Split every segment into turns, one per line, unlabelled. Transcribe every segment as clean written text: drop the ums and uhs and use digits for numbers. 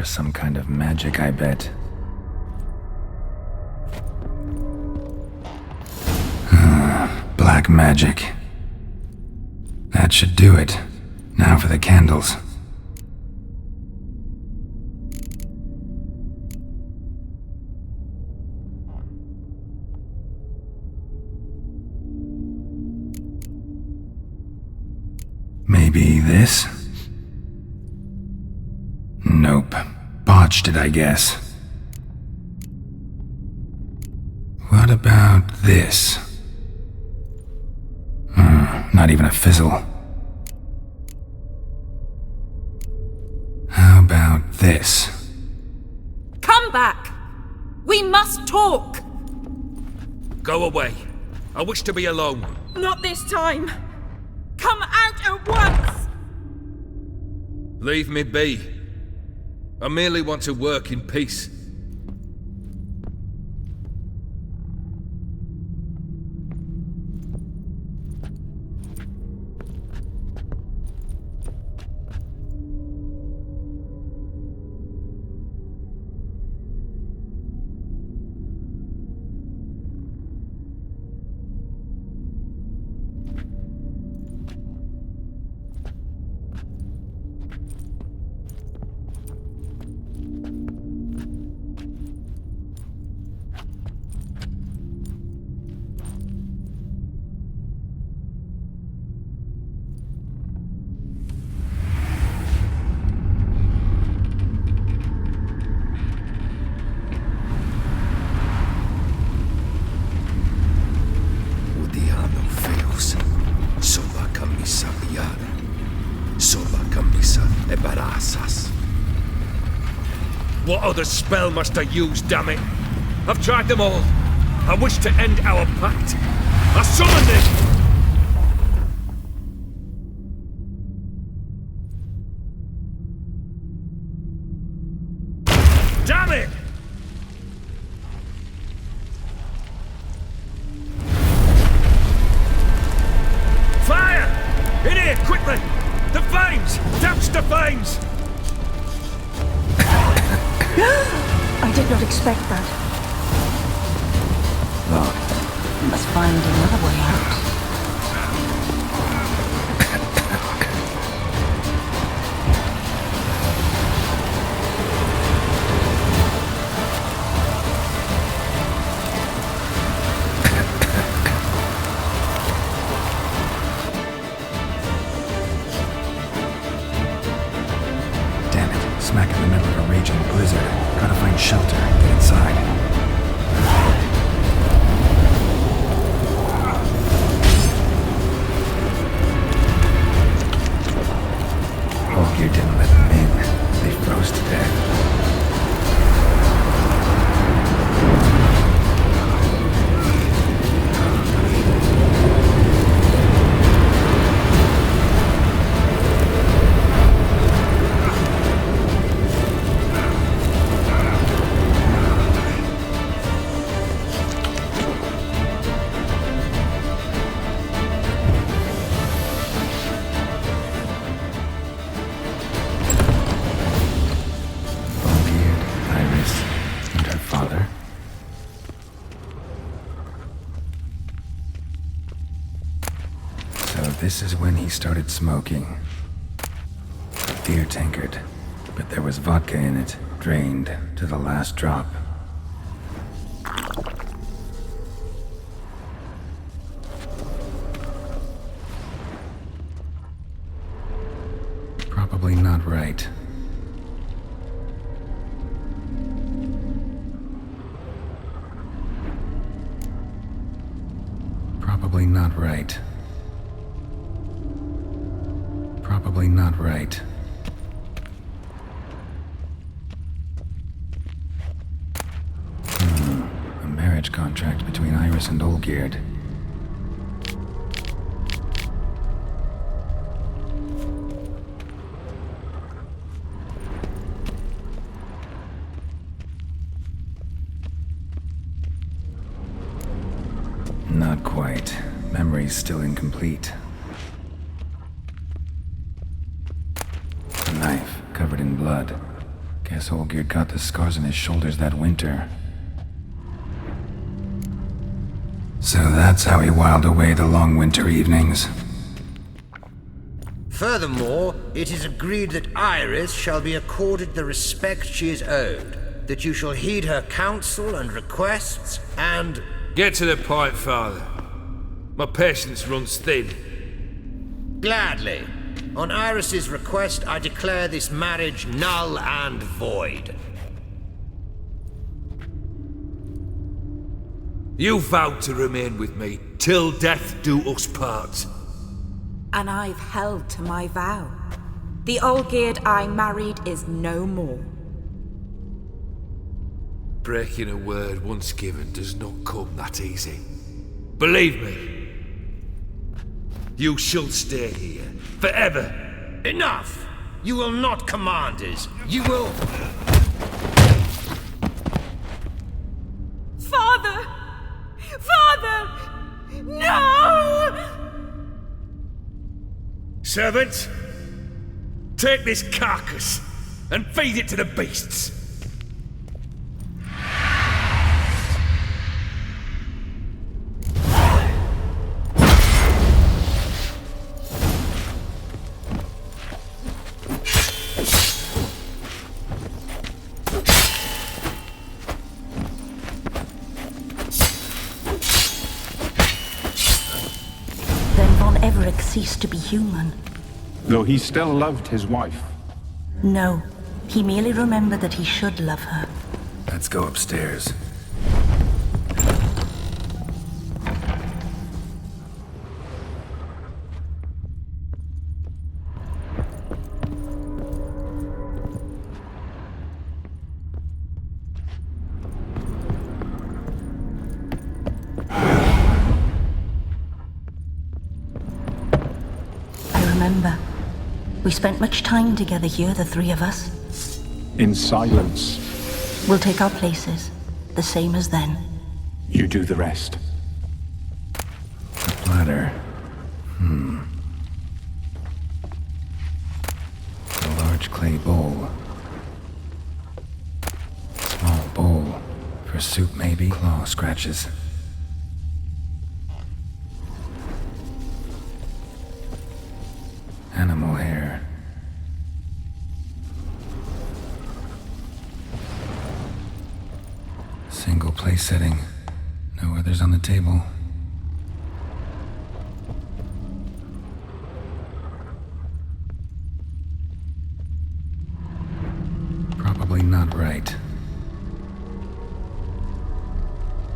some kind of magic, I bet. Black magic. That should do it. Now for the candles. Maybe this? Nope. Botched it, I guess. What about this? Not even a fizzle. How about this?
Come back! We must talk!
Go away. I wish to be alone.
Not this time! Come out at once!
Leave me be. I merely want to work in peace. What other spell must I use, damn it? I've tried them all. I wish to end our pact. I summon thee! Damn it! Fire! In here, quickly! The flames! Douse the flames!
I did not expect that.
Locked.
We must find another way out.
Damn it. Smack in the middle of a raging blizzard. Gotta find shelter and get inside. Gear didn't let them in. They froze to death. This is when he started smoking. Beer tankard, but there was vodka in it, drained to the last drop. Probably not right. Probably not right. Probably not right. A marriage contract between Iris and Olgeard. Not quite. Memory's still incomplete. A knife covered in blood. Guess Olgierd got the scars on his shoulders that winter. So that's how he whiled away the long winter evenings.
Furthermore, it is agreed that Iris shall be accorded the respect she is owed, that you shall heed her counsel and requests, and...
Get to the point, Father. My patience runs thin.
Gladly. On Iris's request, I declare this marriage null and void.
You vowed to remain with me till death do us part.
And I've held to my vow. The Allgod I married is no more.
Breaking a word once given does not come that easy. Believe me. You shall stay here, forever.
Enough! You will not command us. You will...
Father! Father! No!
Servant, take this carcass and feed it to the beasts.
Ceased to be human.
Though he still loved his wife.
No, he merely remembered that he should love her.
Let's go upstairs.
We spent much time together here, the three of us.
In silence.
We'll take our places, the same as then.
You do the rest.
The ladder. A large clay bowl. Small bowl. For soup, maybe? Claw scratches. Animal hair. Single place setting. No others on the table. Probably not right.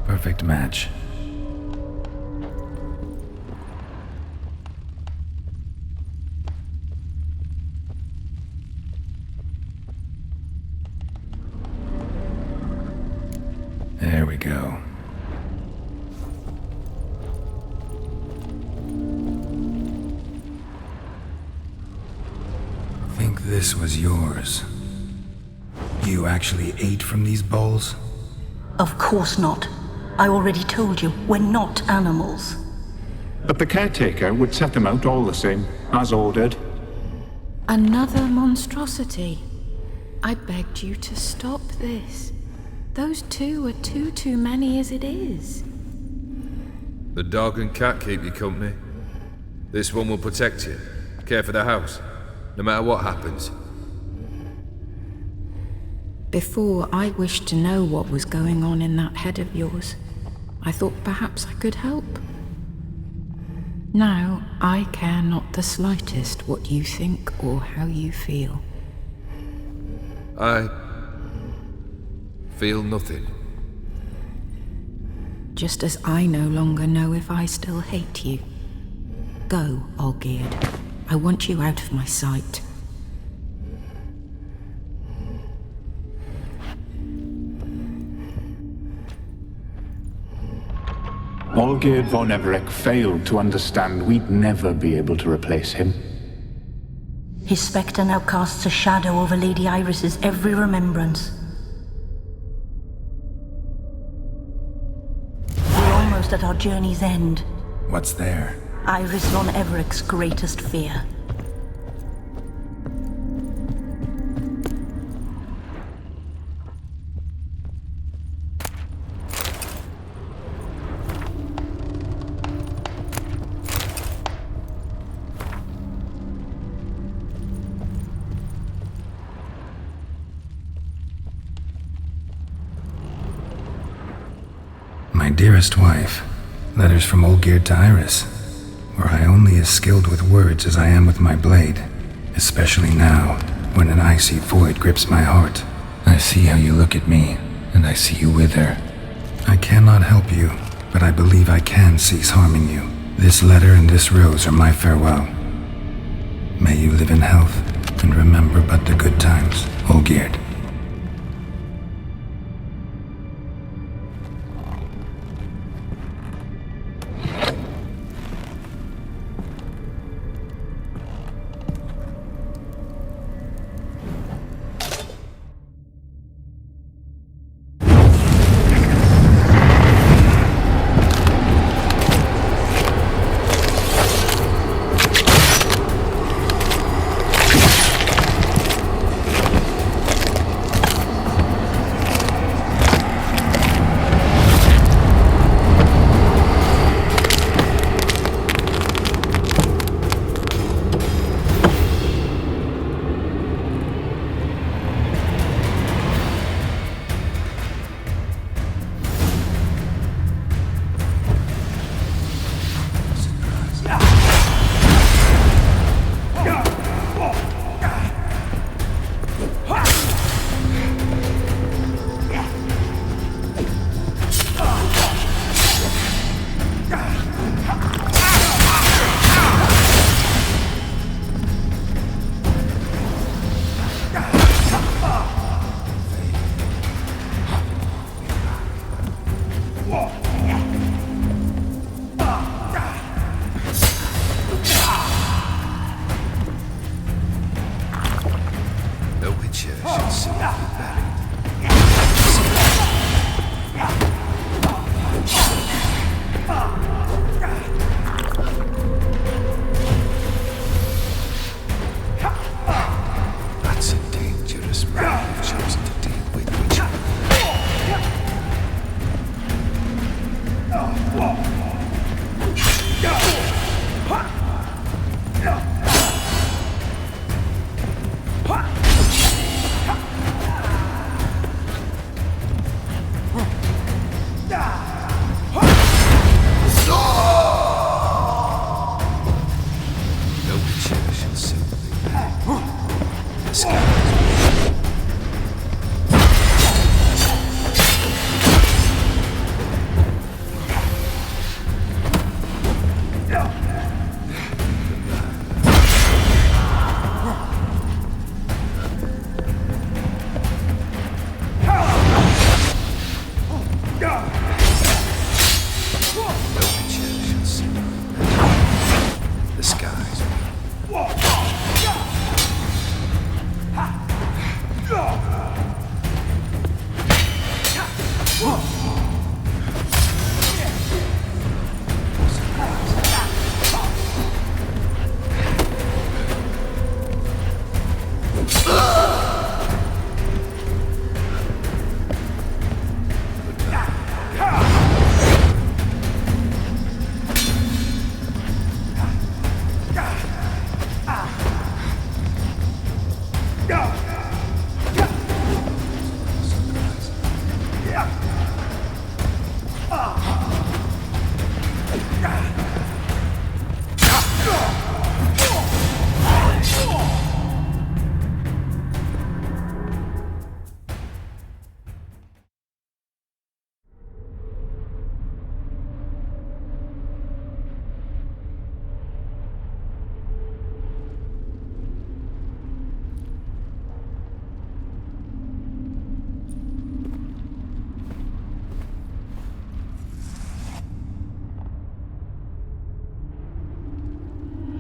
Perfect match. There we go. Think this was yours. You actually ate from these bowls?
Of course not. I already told you, we're not animals.
But the caretaker would set them out all the same, as ordered.
Another monstrosity. I begged you to stop this. Those two are too many as it is.
The dog and cat keep you company. This one will protect you, care for the house, no matter what happens.
Before, I wished to know what was going on in that head of yours. I thought perhaps I could help. Now, I care not the slightest what you think or how you feel.
I feel nothing.
Just as I no longer know if I still hate you. Go, Allgod. I want you out of my sight.
Allgod von Everec failed to understand we'd never be able to replace him.
His spectre now casts a shadow over Lady Iris's every remembrance. We're almost at our journey's end.
What's there?
Iris von Everec's greatest fear.
My dearest wife, letters from Olgierd to Iris, were I only as skilled with words as I am with my blade, especially now, when an icy void grips my heart. I see how you look at me, and I see you wither. I cannot help you, but I believe I can cease harming you. This letter and this rose are my farewell. May you live in health, and remember but the good times, Olgierd.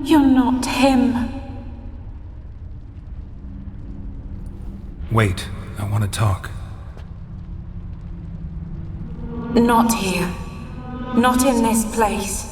You're not him.
Wait, I want to talk.
Not here. Not in this place.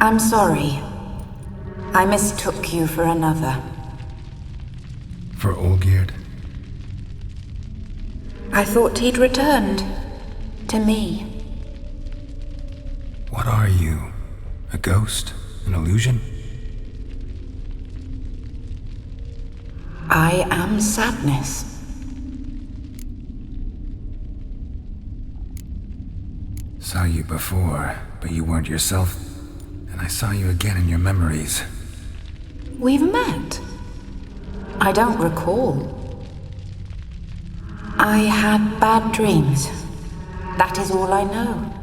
I'm sorry. I mistook you for another.
For Olgierd?
I thought he'd returned. To me.
What are you? A ghost? An illusion?
I am sadness.
Saw you before, but you weren't yourself. And I saw you again in your memories.
We've met. I don't recall. I had bad dreams. That is all I know.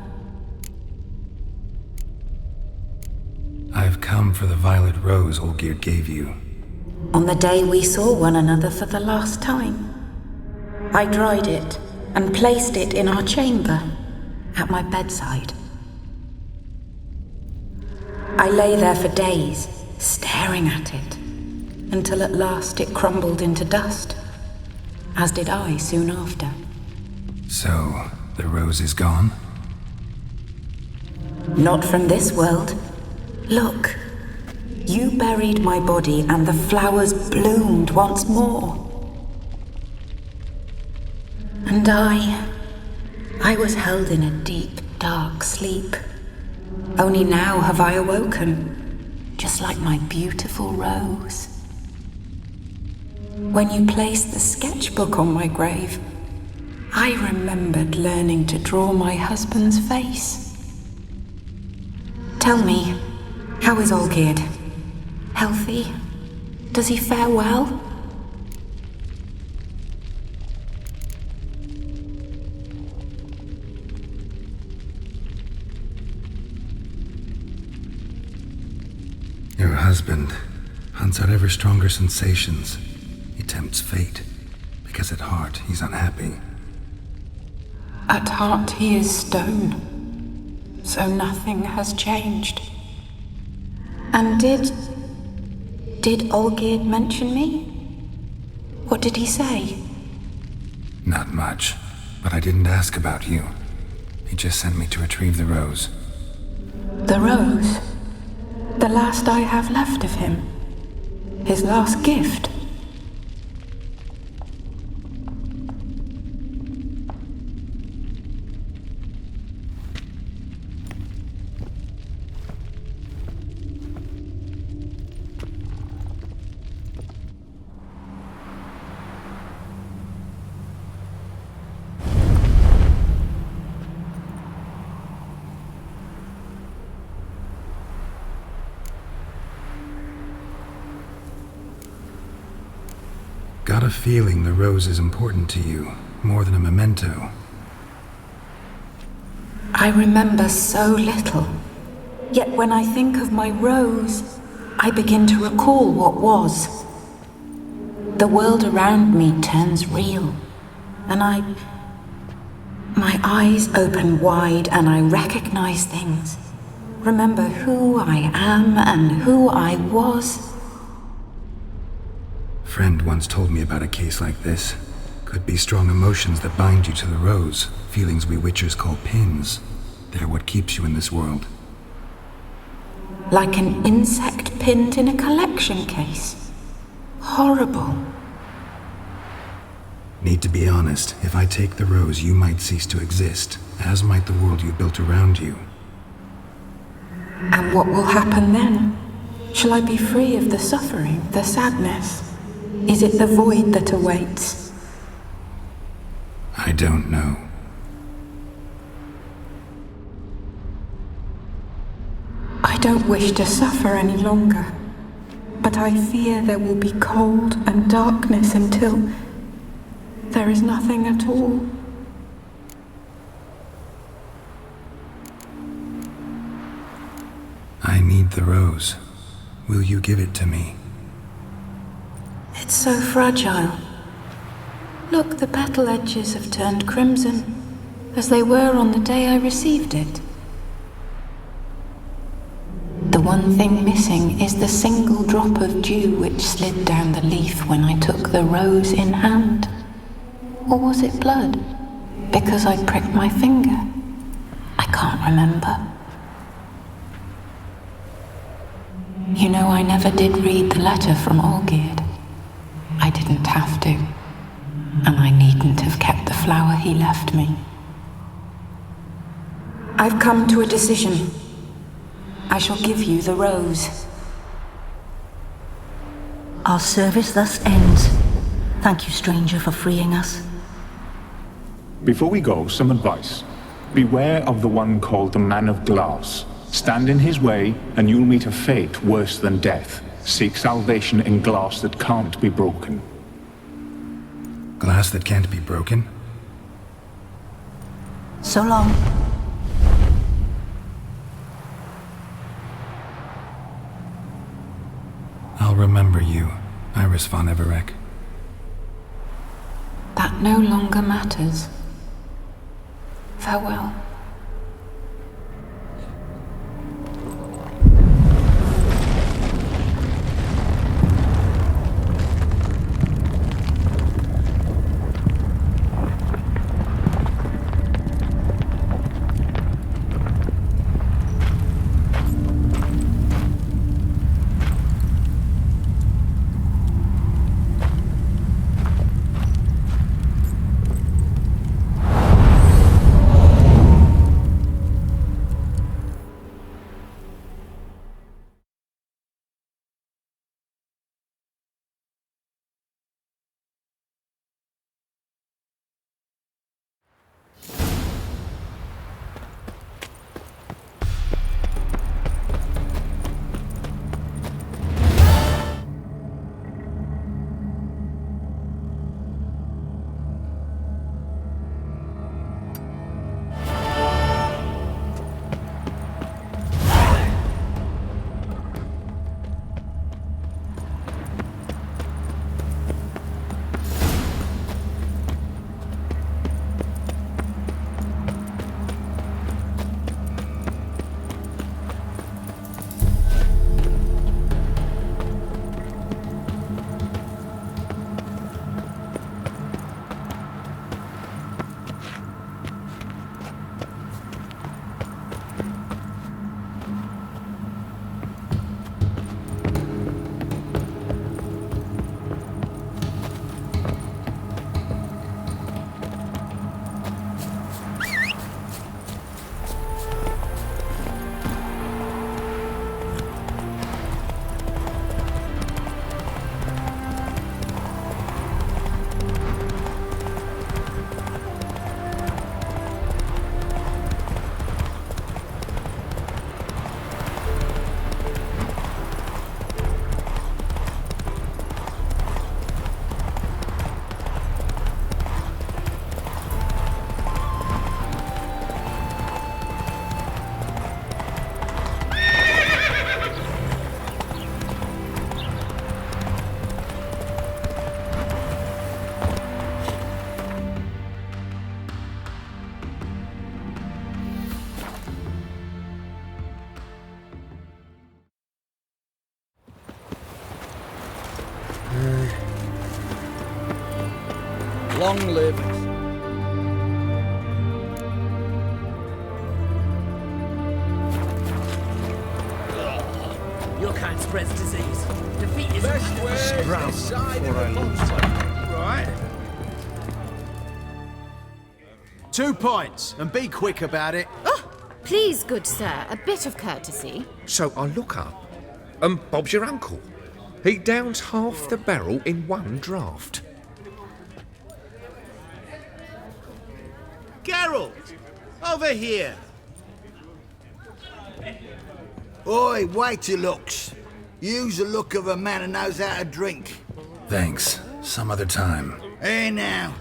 I've come for the violet rose Olgierd gave you.
On the day we saw one another for the last time, I dried it and placed it in our chamber, at my bedside. I lay there for days, staring at it, until at last it crumbled into dust, as did I soon after.
So, the rose is gone?
Not from this world. Look, you buried my body and the flowers bloomed once more. And I was held in a deep, dark sleep. Only now have I awoken, just like my beautiful rose. When you placed the sketchbook on my grave, I remembered learning to draw my husband's face. Tell me, how is Olgierd? Healthy? Does he fare well?
Your husband hunts out ever stronger sensations. He tempts fate, because at heart he's unhappy.
At heart he is stone, so nothing has changed. And did Olgierd mention me? What did he say?
Not much, but I didn't ask about you. He just sent me to retrieve the rose.
The rose? The last I have left of him? His last gift?
Got a feeling the rose is important to you, more than a memento.
I remember so little. Yet when I think of my rose, I begin to recall what was. The world around me turns real, and my eyes open wide and I recognize things. Remember who I am and who I was.
Friend once told me about a case like this. Could be strong emotions that bind you to the rose, feelings we witchers call pins. They're what keeps you in this world.
Like an insect pinned in a collection case. Horrible.
Need to be honest, if I take the rose, you might cease to exist, as might the world you built around you.
And what will happen then? Shall I be free of the suffering, the sadness? Is it the void that awaits?
I don't know.
I don't wish to suffer any longer, but I fear there will be cold and darkness until there is nothing at all.
I need the rose. Will you give it to me?
It's so fragile. Look, the petal edges have turned crimson, as they were on the day I received it. The one thing missing is the single drop of dew which slid down the leaf when I took the rose in hand. Or was it blood? Because I pricked my finger? I can't remember. You know, I never did read the letter from allgod. I didn't have to. And I needn't have kept the flower he left me. I've come to a decision. I shall give you the rose.
Our service thus ends. Thank you, stranger, for freeing us.
Before we go, some advice. Beware of the one called the Man of Glass. Stand in his way, and you'll meet a fate worse than death. Seek salvation in glass that can't be broken.
Glass that can't be broken?
So long.
I'll remember you, Iris von Everec.
That no longer matters. Farewell.
Long live.
Your kind spreads disease. Defeat is
Best way
Scram before I lose time.
Right. 2 points, and be quick about it.
Oh, please, good sir, a bit of courtesy.
So I look up, and Bob's your uncle. He downs half the barrel in one draught.
Geralt, over here.
Oi, wait your looks. Use the look of a man who knows how to drink.
Thanks. Some other time.
Hey now,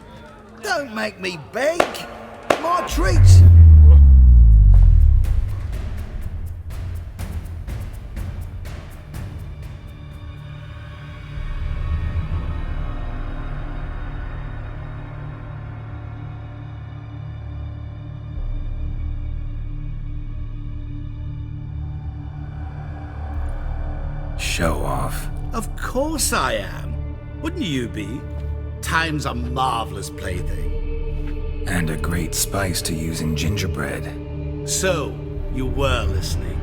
don't make me beg. My treats.
Show off.
Of course I am. Wouldn't you be? Time's a marvelous plaything.
And a great spice to use in gingerbread.
So, you were listening.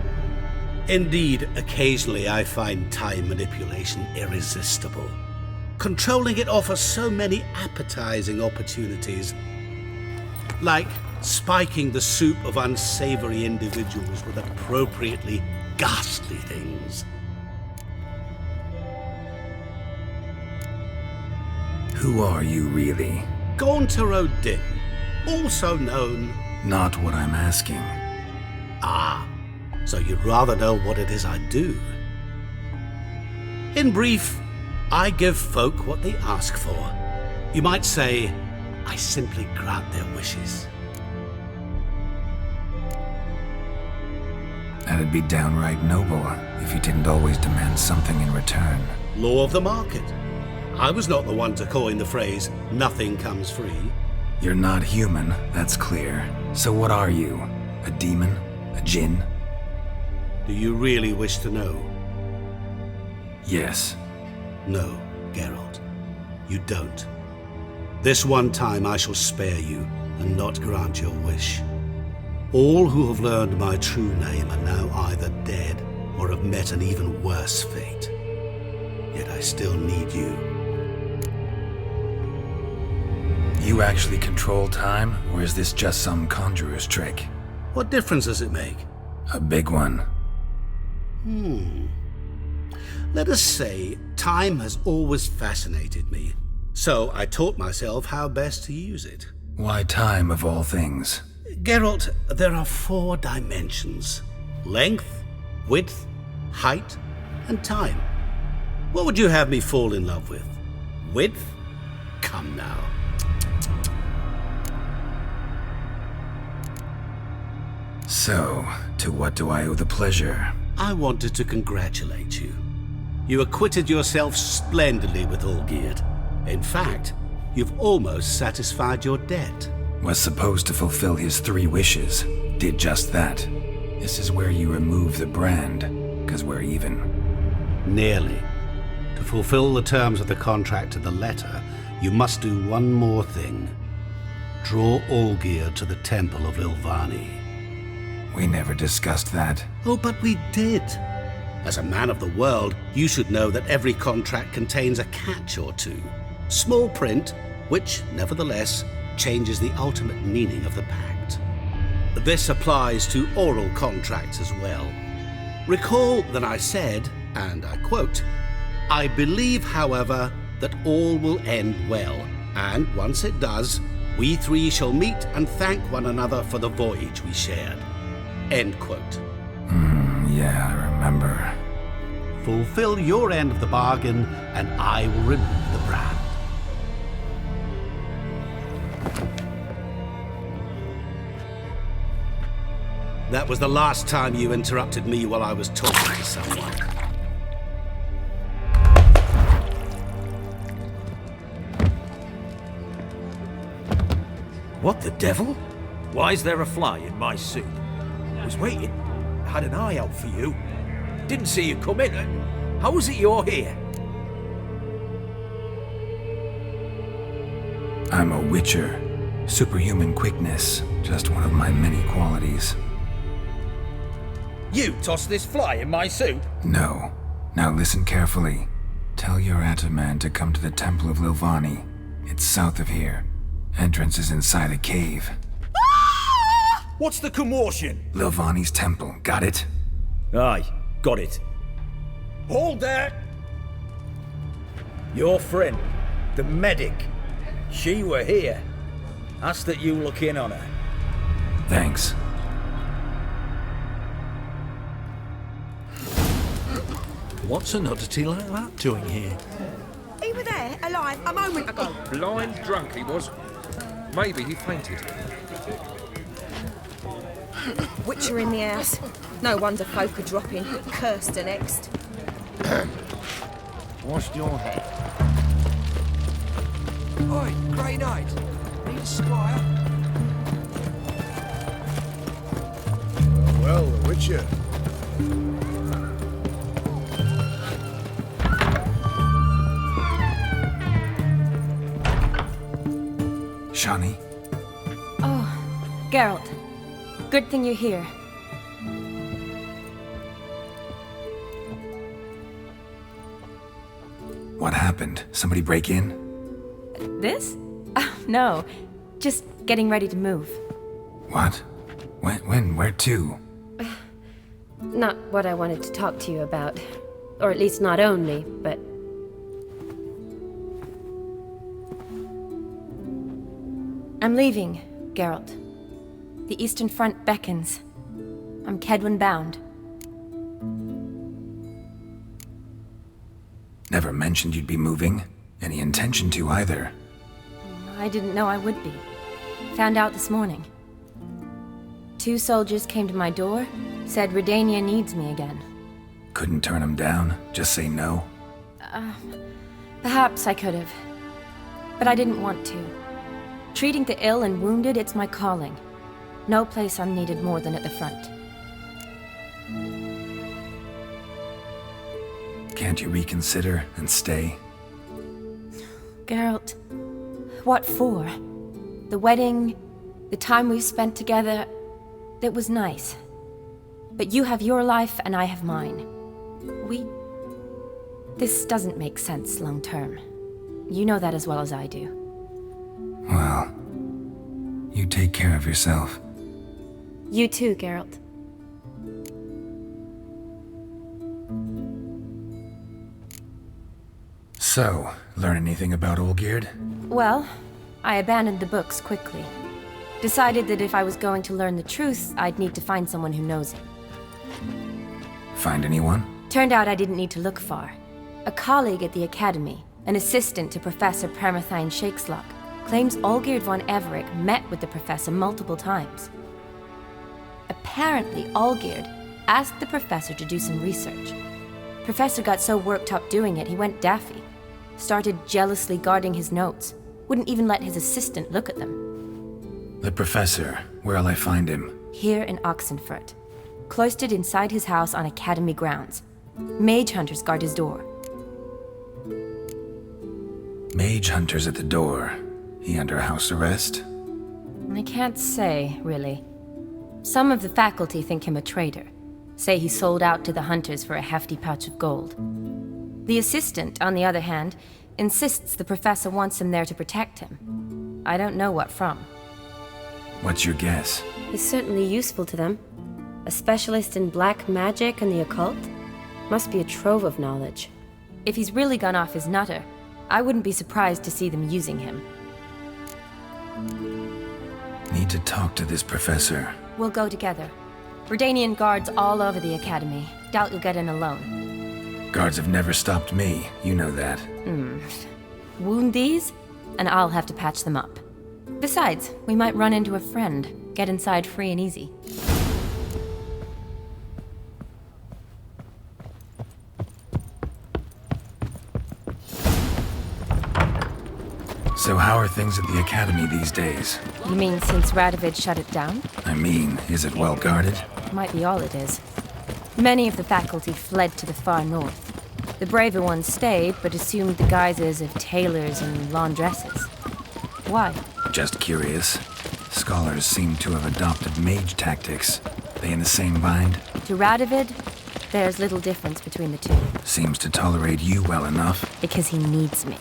Indeed, occasionally I find time manipulation irresistible. Controlling it offers so many appetizing opportunities, like spiking the soup of unsavory individuals with appropriately ghastly things.
Who are you, really?
Gaunter O'Din, also known...
Not what I'm asking.
Ah, so you'd rather know what it is I do. In brief, I give folk what they ask for. You might say, I simply grant their wishes.
That'd be downright noble if you didn't always demand something in return.
Law of the market. I was not the one to coin the phrase, nothing comes free.
You're not human, that's clear. So what are you? A demon? A djinn?
Do you really wish to know?
Yes.
No, Geralt. You don't. This one time I shall spare you and not grant your wish. All who have learned my true name are now either dead or have met an even worse fate. Yet I still need you.
You actually control time, or is this just some conjurer's trick?
What difference does it make?
A big one.
Let us say, time has always fascinated me, so I taught myself how best to use it.
Why time, of all things?
Geralt, there are 4 dimensions. Length, width, height, and time. What would you have me fall in love with? Width? Come now.
So, to what do I owe the pleasure?
I wanted to congratulate you. You acquitted yourself splendidly with Allgod. In fact, you've almost satisfied your debt.
Was supposed to fulfill his 3 wishes. Did just that. This is where you remove the brand, 'cause we're even.
Nearly. To fulfill the terms of the contract to the letter, you must do one more thing. Draw Allgod to the Temple of Lilvani.
We never discussed that.
Oh, but we did. As a man of the world, you should know that every contract contains a catch or two. Small print, which, nevertheless, changes the ultimate meaning of the pact. This applies to oral contracts as well. Recall that I said, and I quote, "I believe, however, that all will end well, and once it does, we 3 shall meet and thank one another for the voyage we shared." End quote.
Yeah, I remember.
Fulfill your end of the bargain, and I will remove the brand. That was the last time you interrupted me while I was talking to someone.
What the devil? Why is there a fly in my soup? I was waiting. I had an eye out for you. Didn't see you come in. How is it you're here?
I'm a witcher. Superhuman quickness. Just one of my many qualities.
You tossed this fly in my soup?
No. Now listen carefully. Tell your Ataman to come to the Temple of Lilvani. It's south of here. Entrance is inside a cave.
What's the commotion?
Lilvani's temple, got it?
Aye, got it. Hold there! Your friend, the medic, she were here. Ask that you look in on her.
Thanks.
What's an oddity like that doing here?
He were there, alive, a moment ago.
Blind drunk he was. Maybe he fainted.
Witcher in the house. No wonder folk are dropping. Cursed the next.
Washed your head.
Oi, Grey Knight. Need a squire?
Well, the Witcher.
Shani?
Oh, Geralt. Good thing you're here.
What happened? Somebody break in?
This? No. Just getting ready to move.
What? When? Where to?
Not what I wanted to talk to you about. Or at least not only, but... I'm leaving, Geralt. The Eastern Front beckons. I'm Kedwin bound.
Never mentioned you'd be moving. Any intention to either.
I didn't know I would be. Found out this morning. 2 soldiers came to my door, said Redania needs me again.
Couldn't turn them down? Just say no?
Perhaps I could have. But I didn't want to. Treating the ill and wounded, it's my calling. No place I'm needed more than at the front.
Can't you reconsider and stay?
Geralt, what for? The wedding, the time we've spent together, it was nice. But you have your life and I have mine. This doesn't make sense long term. You know that as well as I do.
Well, you take care of yourself.
You too, Geralt.
So, learn anything about Olgierd?
Well, I abandoned the books quickly. Decided that if I was going to learn the truth, I'd need to find someone who knows it.
Find anyone?
Turned out I didn't need to look far. A colleague at the Academy, an assistant to Professor Permathine Shakeslock, claims Olgierd von Everick met with the professor multiple times. Apparently, Olgierd asked the professor to do some research. Professor got so worked up doing it, he went daffy. Started jealously guarding his notes. Wouldn't even let his assistant look at them.
The professor, where'll I find him?
Here in Oxenfurt. Cloistered inside his house on Academy grounds. Mage hunters guard his door.
Mage hunters at the door. He under house arrest?
I can't say, really. Some of the faculty think him a traitor. Say he sold out to the hunters for a hefty pouch of gold. The assistant, on the other hand, insists the professor wants him there to protect him. I don't know what from.
What's your guess?
He's certainly useful to them. A specialist in black magic and the occult? Must be a trove of knowledge. If he's really gone off his nutter, I wouldn't be surprised to see them using him.
Need to talk to this professor.
We'll go together. Redanian guards all over the Academy. Doubt you'll get in alone.
Guards have never stopped me, you know that.
Wound these, and I'll have to patch them up. Besides, we might run into a friend. Get inside free and easy.
So how are things at the Academy these days?
You mean since Radovid shut it down?
I mean, is it well guarded?
Might be all it is. Many of the faculty fled to the far north. The braver ones stayed, but assumed the guises of tailors and laundresses. Why?
Just curious. Scholars seem to have adopted mage tactics. They in the same bind?
To Radovid, there's little difference between the two.
Seems to tolerate you well enough.
Because he needs me.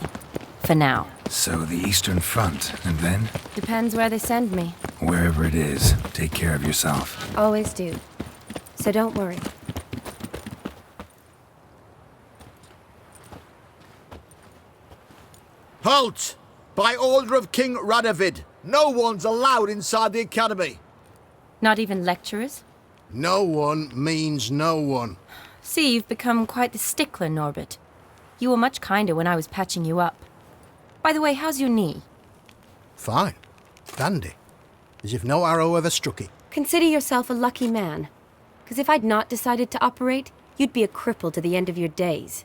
For now.
So the Eastern Front, and then?
Depends where they send me.
Wherever it is, take care of yourself.
Always do. So don't worry.
Halt! By order of King Radovid, no one's allowed inside the Academy.
Not even lecturers?
No one means no one.
See, you've become quite the stickler, Norbert. You were much kinder when I was patching you up. By the way, how's your knee?
Fine. Dandy. As if no arrow ever struck it.
Consider yourself a lucky man. Because if I'd not decided to operate, you'd be a cripple to the end of your days.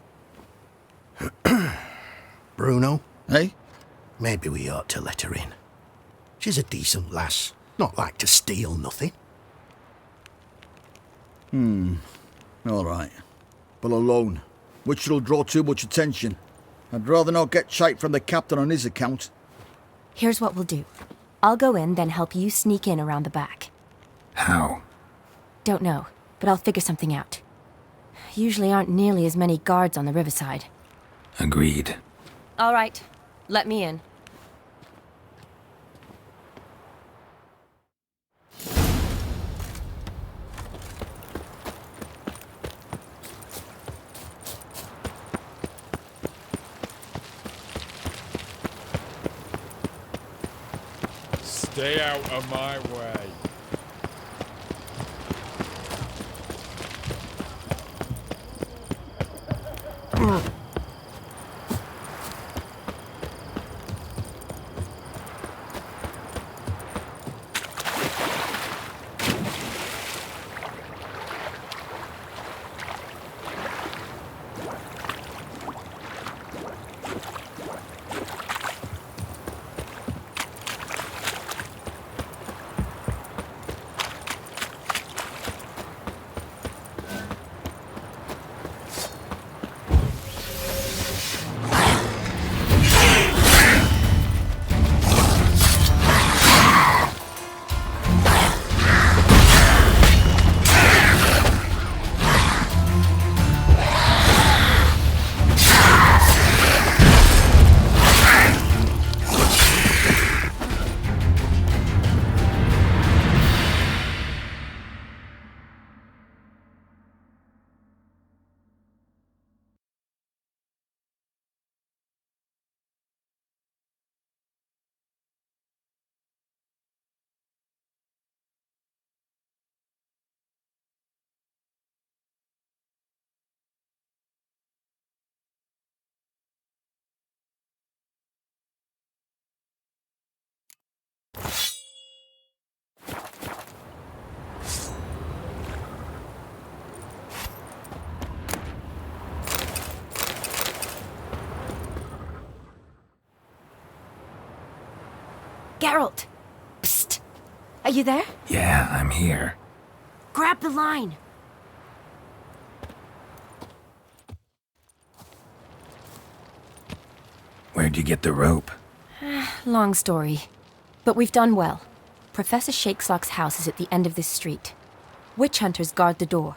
Bruno? Eh? Maybe we ought to let her in. She's a decent lass. Not like to steal nothing.
All right. But alone, which will draw too much attention. I'd rather not get shite from the captain on his account.
Here's what we'll do. I'll go in, then help you sneak in around the back.
How?
Don't know, but I'll figure something out. Usually aren't nearly as many guards on the riverside.
Agreed.
All right, let me in.
Stay out of my way.
Geralt! Psst! Are you there?
Yeah, I'm here.
Grab the line!
Where'd you get the rope?
Long story. But we've done well. Professor Shakesock's house is at the end of this street. Witch hunters guard the door.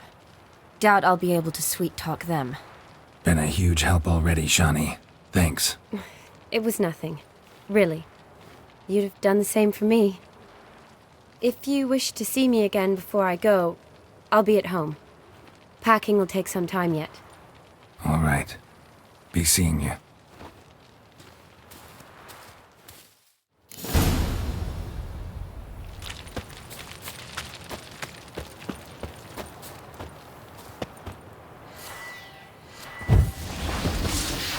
Doubt I'll be able to sweet-talk them.
Been a huge help already, Shani. Thanks.
It was nothing. Really. You'd have done the same for me. If you wish to see me again before I go, I'll be at home. Packing will take some time yet.
All right. Be seeing you.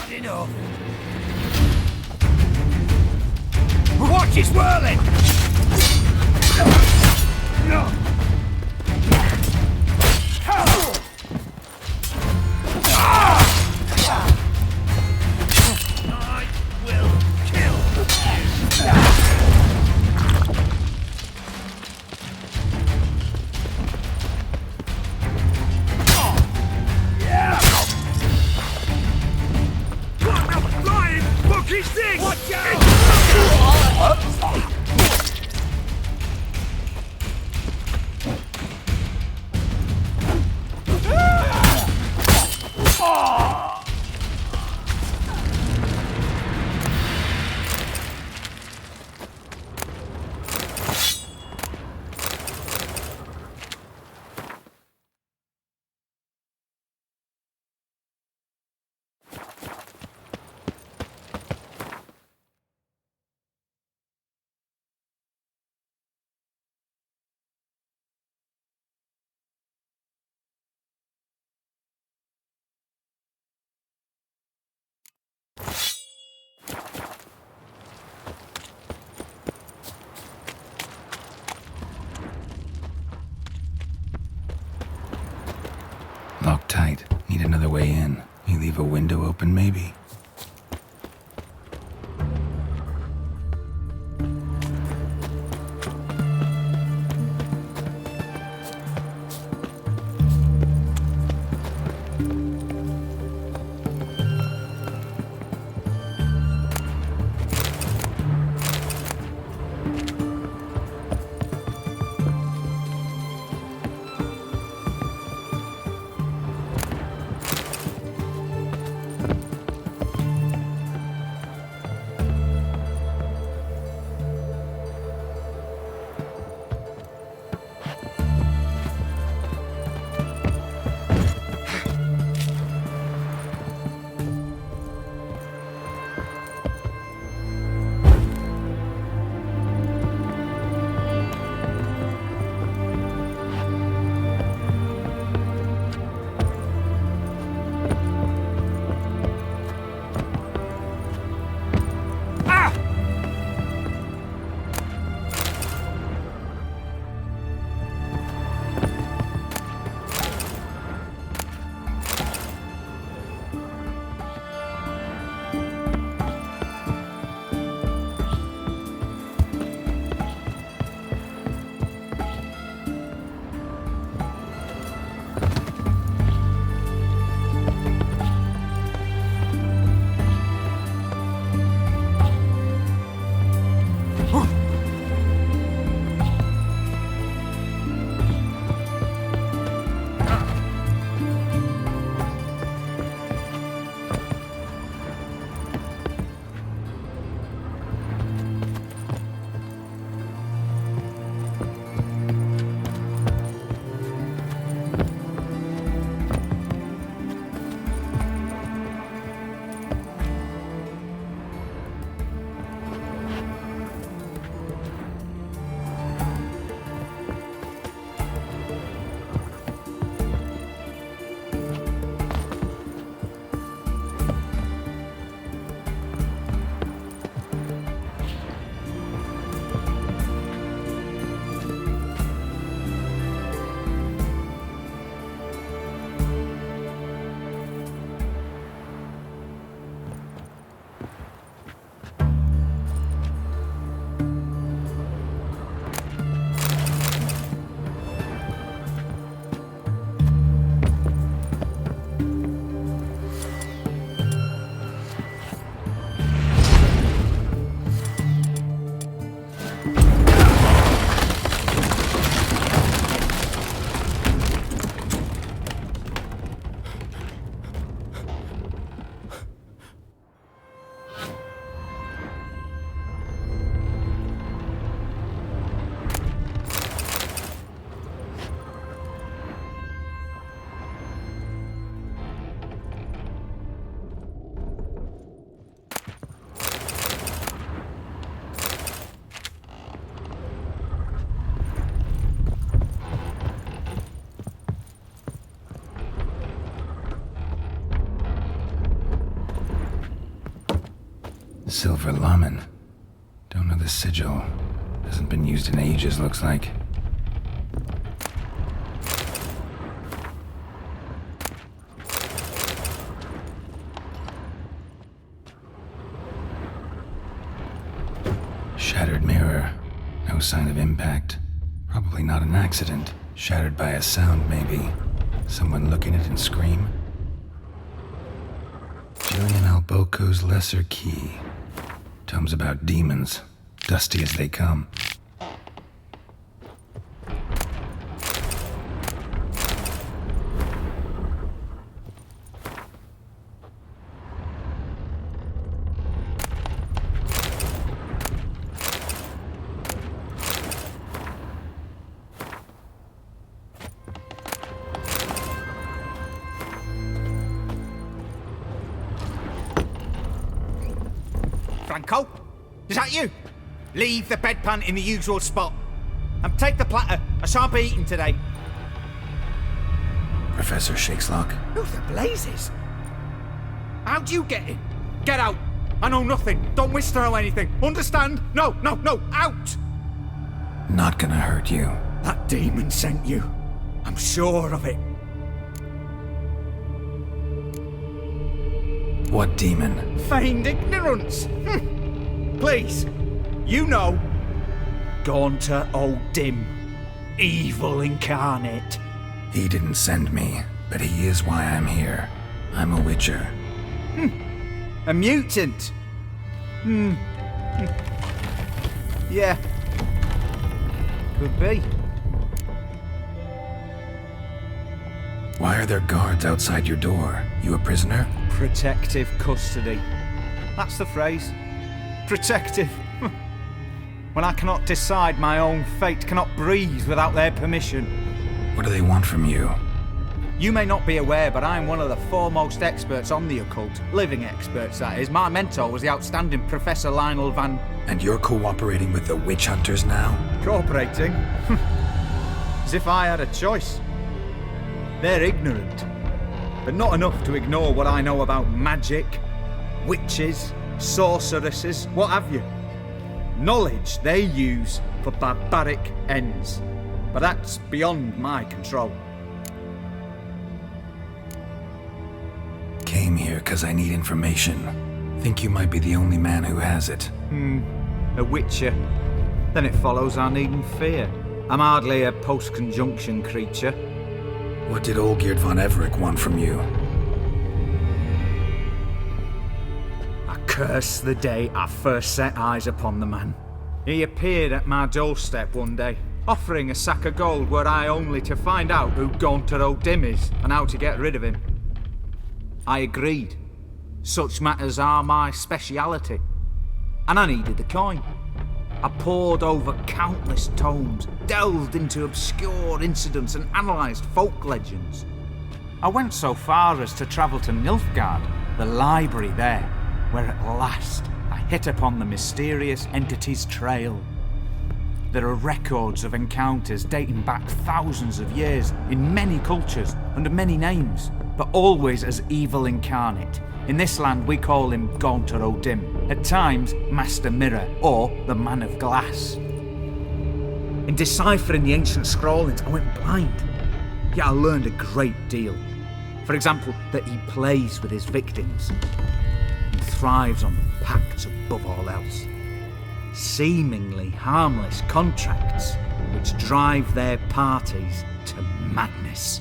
Enough. Watch it whirling! I will kill you. Flying thing! Watch out!
Locked tight. Need another way in. You leave a window open, maybe? Silver Lamen. Don't know the sigil. Hasn't been used in ages, looks like. Shattered mirror. No sign of impact. Probably not an accident. Shattered by a sound, maybe. Someone look in it and scream. Julian Alboco's Lesser Key. Tomes about demons. Dusty as they come.
Franco? Is that you? Leave the bedpan in the usual spot. And take the platter. I shan't be eating today.
Professor Shakeslock.
Who the blazes? How'd you get in? Get out. I know nothing. Don't wish to know anything. Understand? No, out!
Not gonna hurt you.
That demon sent you. I'm sure of it.
What demon?
Feigned ignorance. Please, you know. Gaunter O'Dim. Evil incarnate.
He didn't send me, but he is why I'm here. I'm a witcher.
A mutant. Yeah. Could be.
Why are there guards outside your door? You a prisoner?
Protective custody. That's the phrase. Protective. When I cannot decide my own fate, cannot breathe without their permission.
What do they want from you?
You may not be aware, but I'm one of the foremost experts on the occult. Living experts, that is. My mentor was the outstanding Professor Lionel Van...
And you're cooperating with the witch hunters now?
Cooperating? As if I had a choice. They're ignorant, but not enough to ignore what I know about magic, witches, sorceresses, what have you. Knowledge they use for barbaric ends, but that's beyond my control.
Came here because I need information. Think you might be the only man who has it.
A witcher. Then it follows I needn't fear. I'm hardly a post-conjunction creature.
What did Olgierd von Everec want from you?
I curse the day I first set eyes upon the man. He appeared at my doorstep one day, offering a sack of gold were I only to find out who Gaunter O'Dim is and how to get rid of him. I agreed. Such matters are my speciality. And I needed the coin. I pored over countless tomes, delved into obscure incidents and analysed folk legends. I went so far as to travel to Nilfgaard, the library there, where at last I hit upon the mysterious entity's trail. There are records of encounters dating back thousands of years in many cultures, under many names, but always as evil incarnate. In this land we call him Gaunter O'Dim, at times Master Mirror or the Man of Glass. In deciphering the ancient scrawlings I went blind, yet I learned a great deal. For example, that he plays with his victims and thrives on pacts above all else. Seemingly harmless contracts which drive their parties to madness.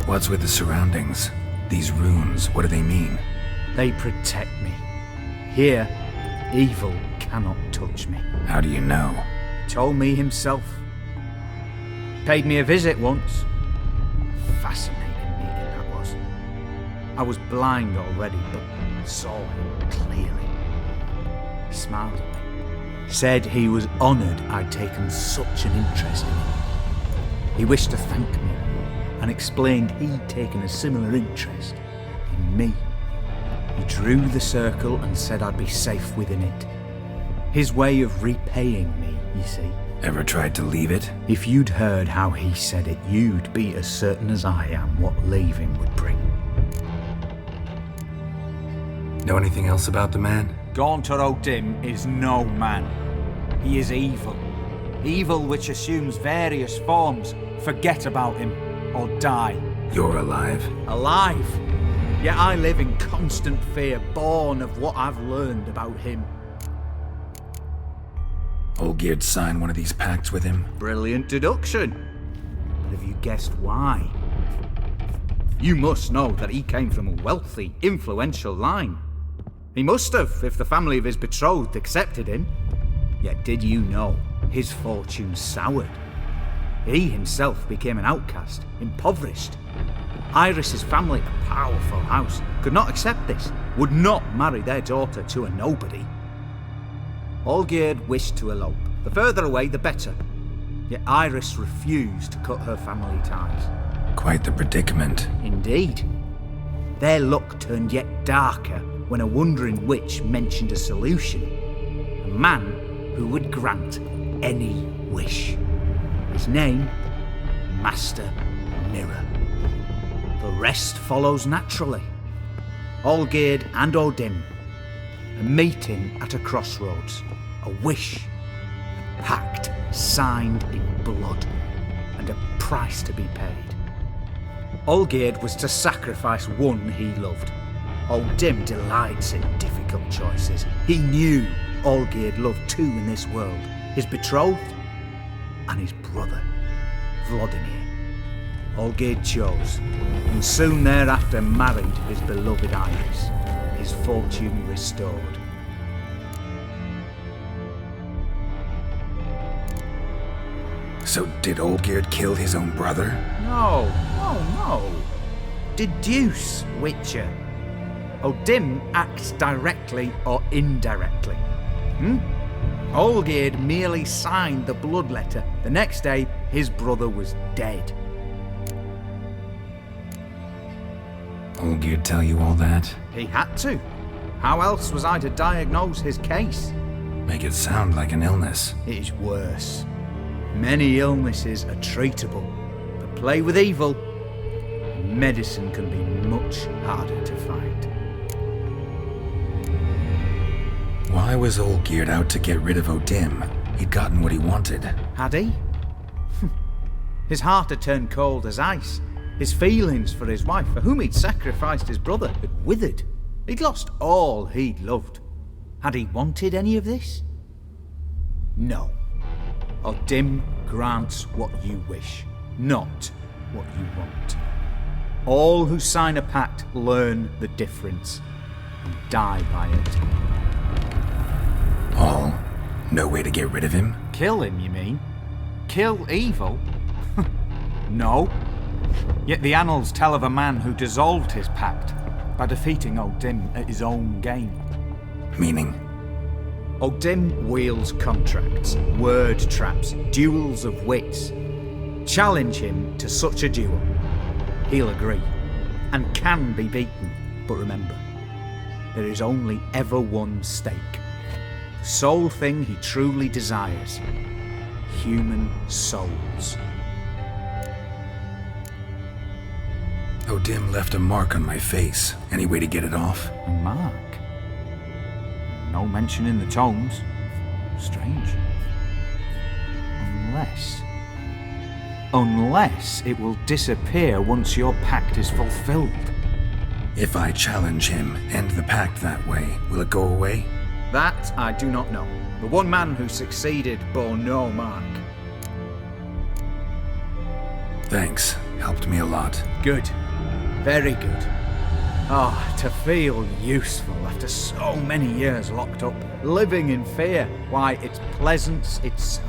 What's with the surroundings? These runes, what do they mean?
They protect me. Here, evil cannot touch me.
How do you know?
He told me himself. Paid me a visit once. Fascinating meeting that was. I was blind already, but saw him clearly. He smiled at me. Said he was honoured I'd taken such an interest in him. He wished to thank me and explained he'd taken a similar interest in me. He drew the circle and said I'd be safe within it. His way of repaying me, you see.
Ever tried to leave it?
If you'd heard how he said it, you'd be as certain as I am what leaving would bring.
Know anything else about the man?
Gaunter O'Dim is no man. He is evil. Evil which assumes various forms. Forget about him, or die.
You're alive.
Alive? Yet I live in constant fear, born of what I've learned about him.
Olgierd signed one of these pacts with him?
Brilliant deduction. But have you guessed why? You must know that he came from a wealthy, influential line. He must have, if the family of his betrothed accepted him. Yet did you know his fortune soured? He himself became an outcast, impoverished. Iris's family, a powerful house, could not accept this, would not marry their daughter to a nobody. Olgierd wished to elope. The further away, the better. Yet Iris refused to cut her family ties.
Quite the predicament.
Indeed. Their luck turned yet darker when a wandering witch mentioned a solution. A man who would grant any wish. His name, Master Mirror. The rest follows naturally. Olgierd and O'Dim, a meeting at a crossroads, a wish, a pact signed in blood, and a price to be paid. Olgierd was to sacrifice one he loved. O'Dim delights in difficult choices. He knew Olgierd loved two in this world, his betrothed and his brother, Vladimir. Olgierd chose, and soon thereafter married his beloved Iris, his fortune restored.
So did Olgierd kill his own brother?
No. Deduce, Witcher. O'Dim acts directly or indirectly. Olgierd merely signed the blood letter. The next day, his brother was dead.
Olgierd tell you all that?
He had to. How else was I to diagnose his case?
Make it sound like an illness.
It is worse. Many illnesses are treatable, but play with evil, medicine can be much harder to find.
Why was Olgierd out to get rid of O'Dim? He'd gotten what he wanted.
Had he? His heart had turned cold as ice. His feelings for his wife, for whom he'd sacrificed his brother, had withered. He'd lost all he'd loved. Had he wanted any of this? No. O'Dim grants what you wish, not what you want. All who sign a pact learn the difference and die by it.
All? No way to get rid of him?
Kill him, you mean? Kill evil? No. Yet the annals tell of a man who dissolved his pact by defeating O'Dim at his own game.
Meaning?
O'Dim wields contracts, word traps, duels of wits. Challenge him to such a duel. He'll agree, and can be beaten. But remember, there is only ever one stake. The sole thing he truly desires. Human souls.
O'Dim left a mark on my face. Any way to get it off?
A mark? No mention in the tomes. Strange. Unless it will disappear once your pact is fulfilled.
If I challenge him, end the pact that way, will it go away?
That I do not know. The one man who succeeded bore no mark.
Thanks. Helped me a lot.
Good. Very good. Ah, to feel useful after so many years locked up, living in fear. Why, it's pleasance itself.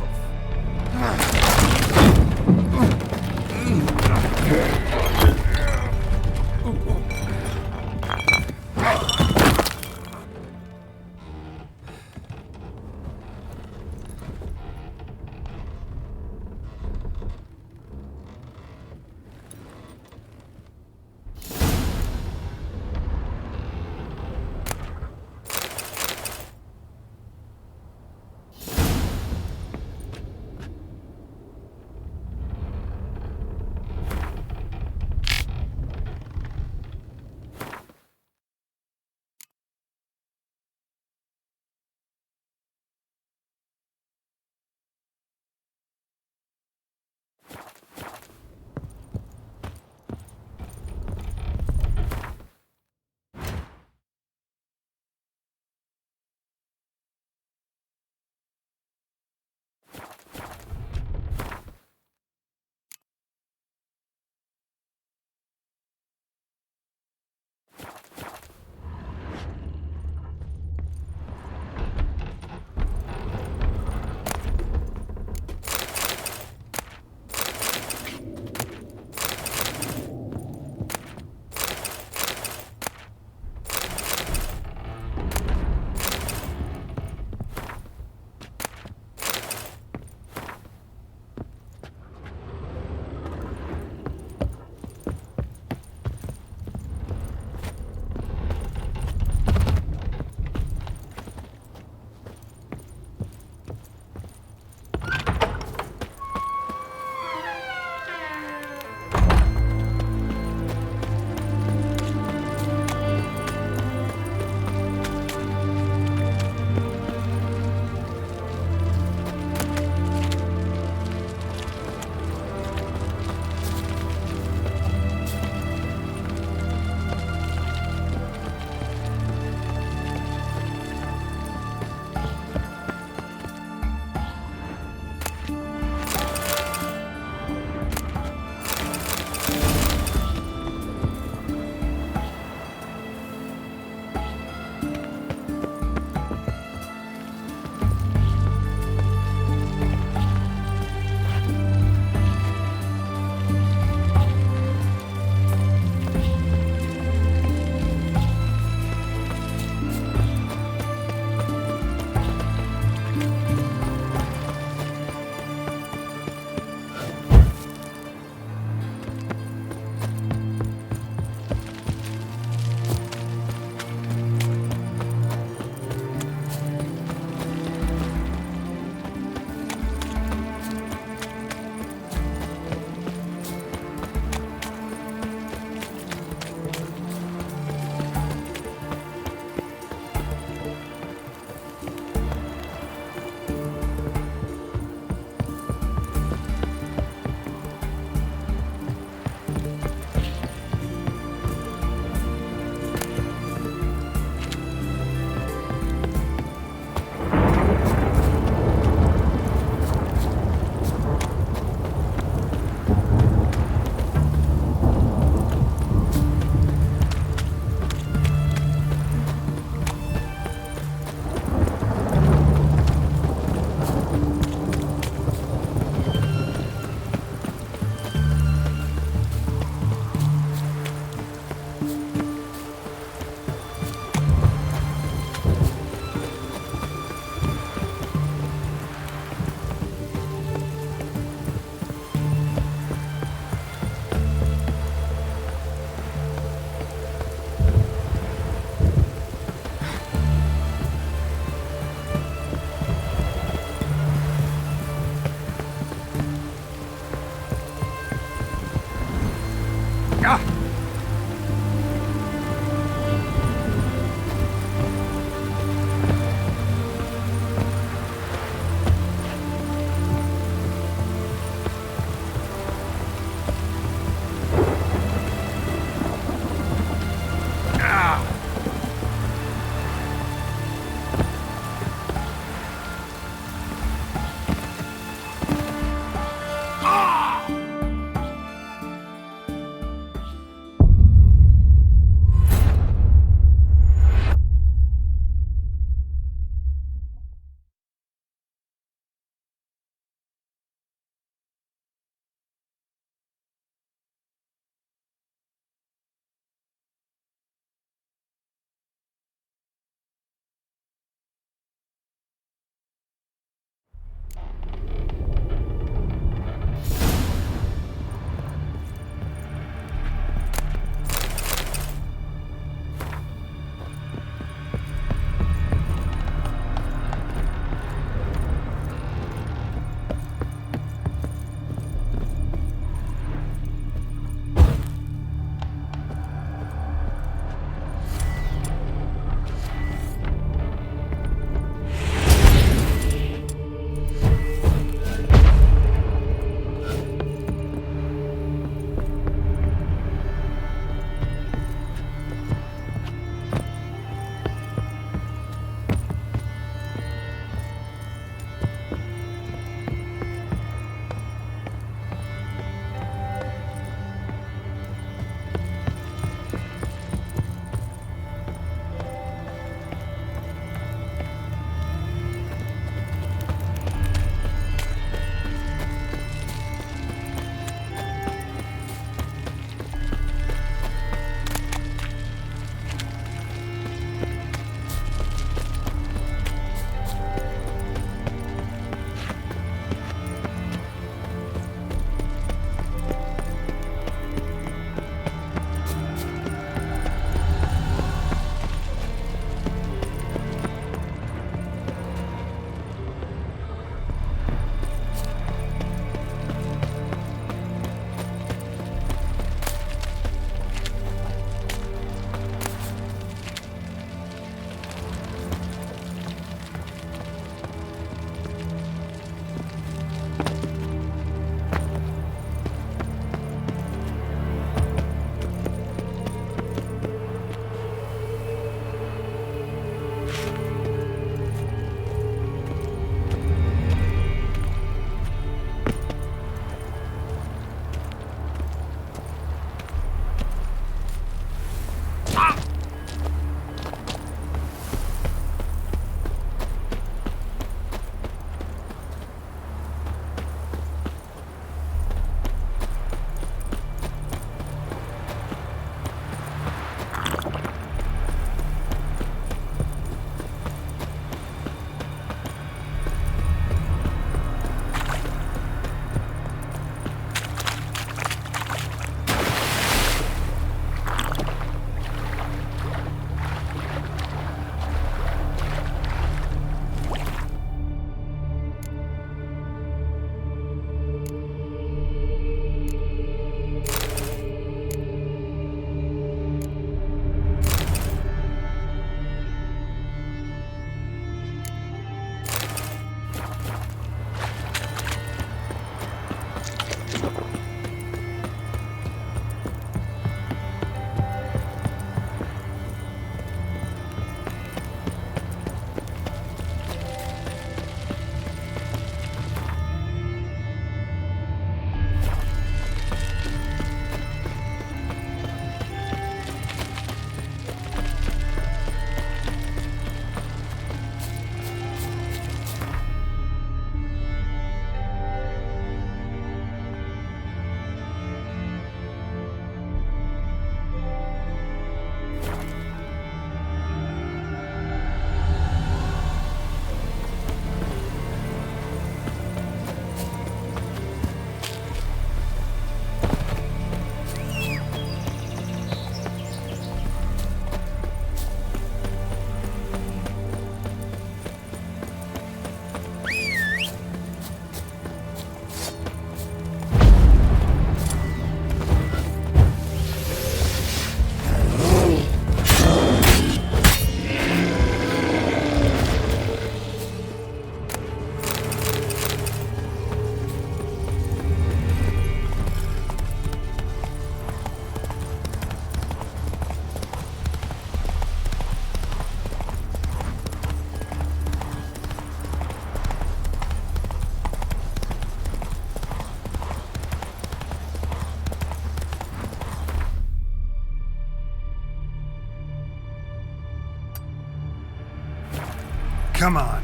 Come on.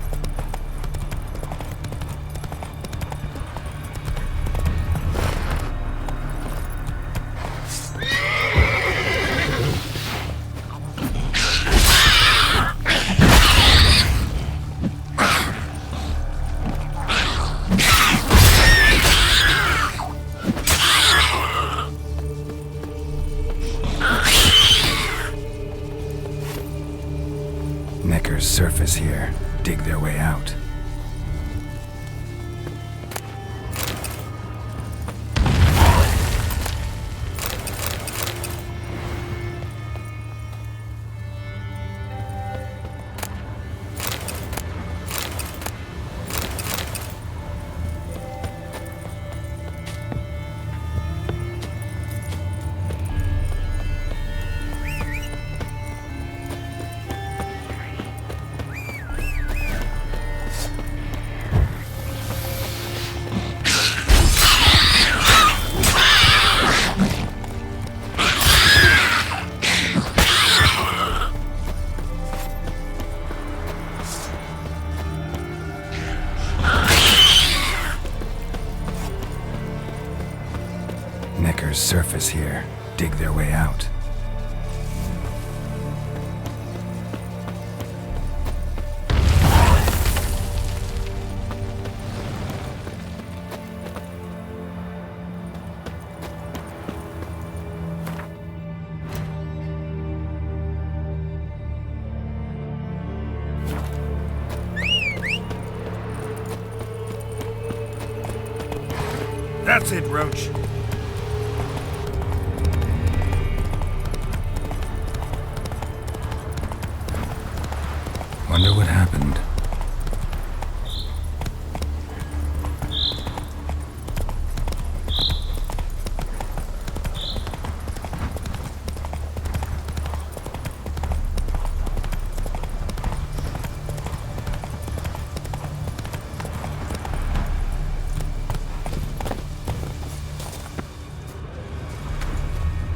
Necker's surface here. Dig their way out. Necker's surface here. Dig their way out.
That's it, Roach.
Wonder what happened.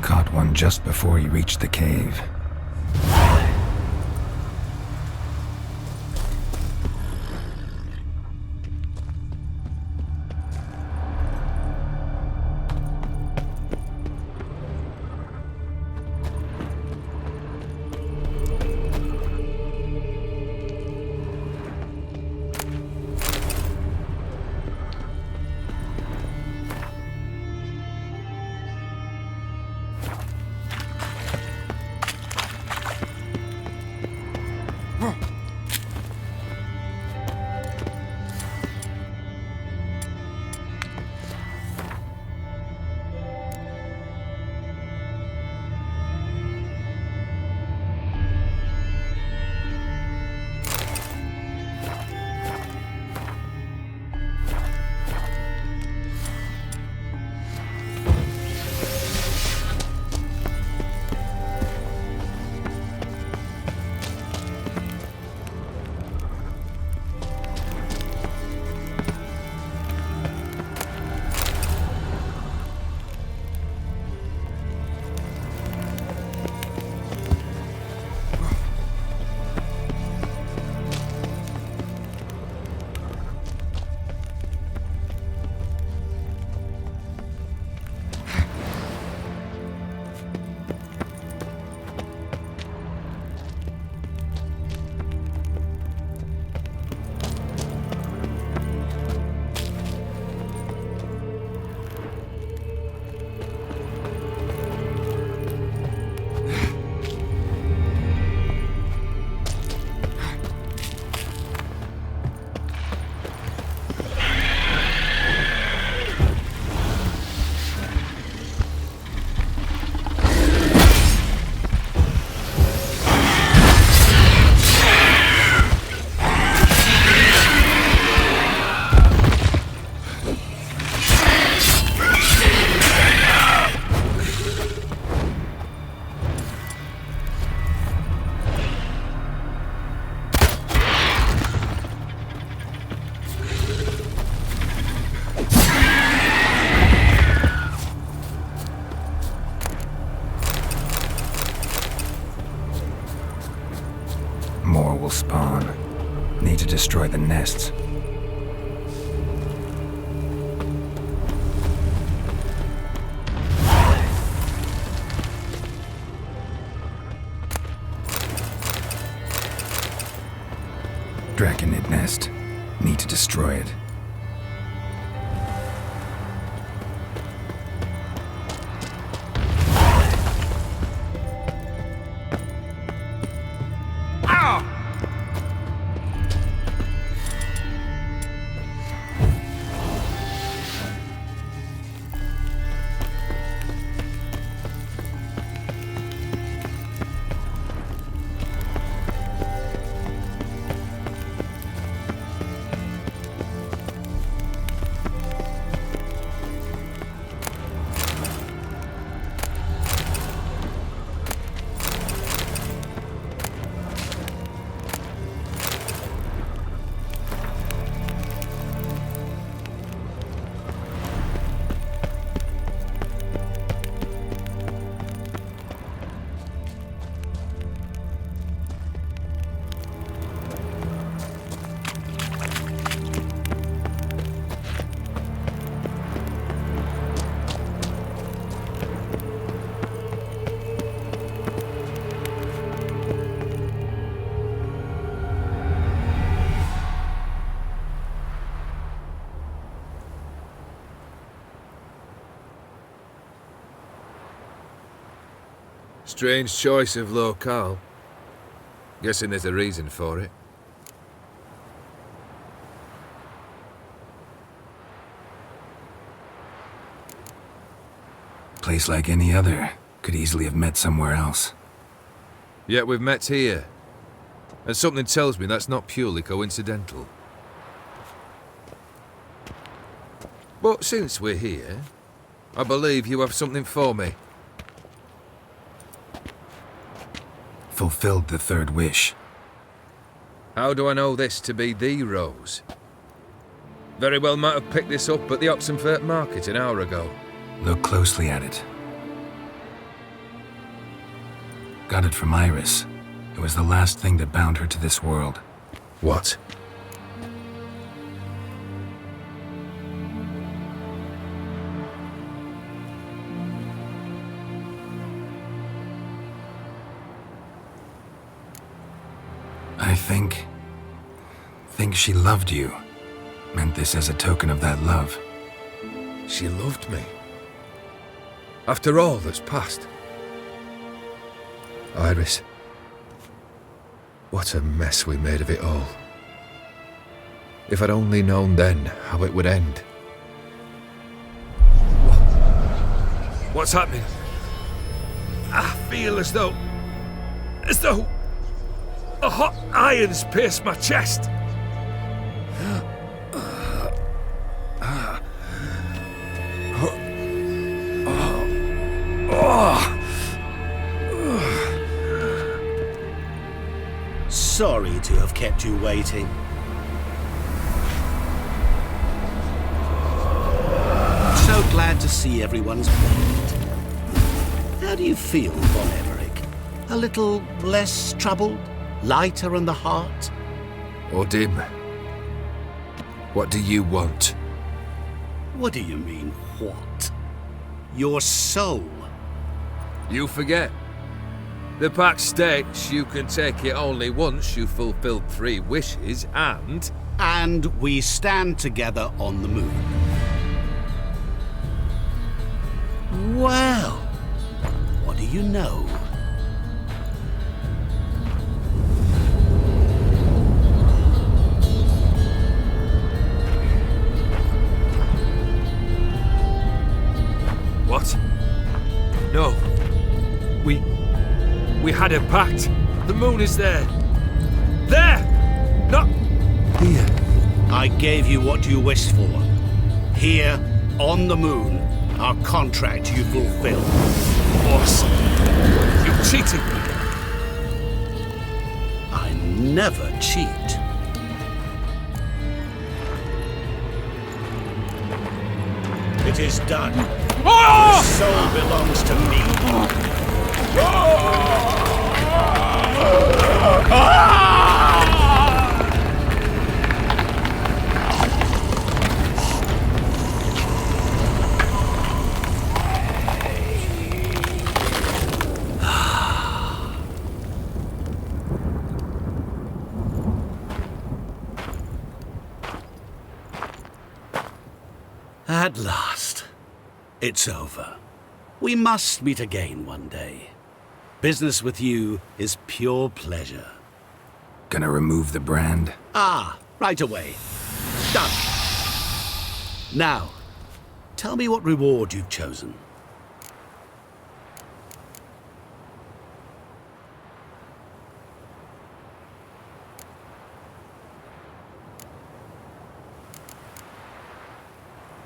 Caught one just before he reached the cave. the nests. Draconid nest. Need to destroy it.
Strange choice of locale. Guessing there's a reason for it.
Place like any other. Could easily have met somewhere else.
Yet we've met here. And something tells me that's not purely coincidental. But since we're here, I believe you have something for me.
Fulfilled the third wish.
How do I know this to be the rose? Very well might have picked this up at the Oxenfurt market an hour ago.
Look closely at it. Got it from Iris. It was the last thing that bound her to this world.
What?
I think she loved you. Meant this as a token of that love.
She loved me. After all that's passed. Iris. What a mess we made of it all. If I'd only known then how it would end. What's happening? I feel as though a hot iron's pierced my chest.
Sorry to have kept you waiting. So glad to see everyone's made. How do you feel, Von Emmerich? A little less troubled? Lighter in the heart?
Odim, what do you want?
What do you mean, what? Your soul.
You forget. The pact states you can take it only once you've fulfilled 3 wishes, and...
And we stand together on the moon. Well, what do you know?
What? No. We had a pact. The moon is there. There! Not here.
I gave you what you wished for. Here, on the moon, our contract you fulfilled.
Boss, you cheated me.
I never cheat. It is done. Your soul belongs to me. At last. It's over. We must meet again one day. Business with you is pure pleasure.
Gonna remove the brand?
Ah, right away. Done. Now, tell me what reward you've chosen.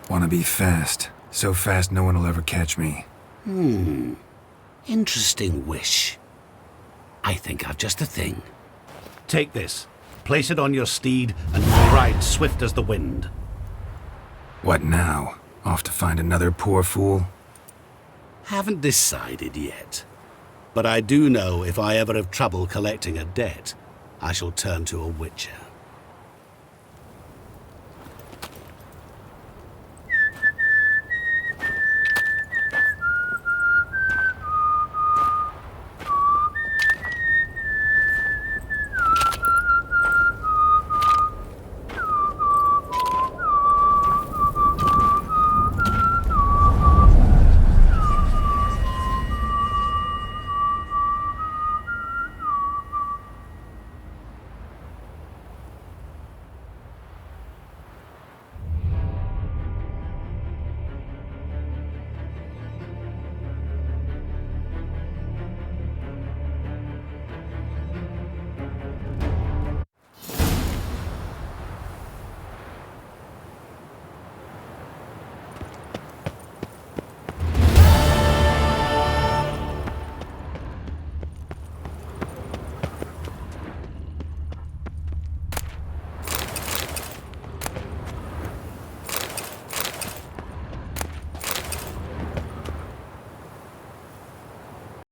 Wanna be fast. So fast no one will ever catch me.
Interesting wish. I think I've just the thing. Take this. Place it on your steed and ride swift as the wind.
What now? Off to find another poor fool?
Haven't decided yet. But I do know if I ever have trouble collecting a debt, I shall turn to a witcher.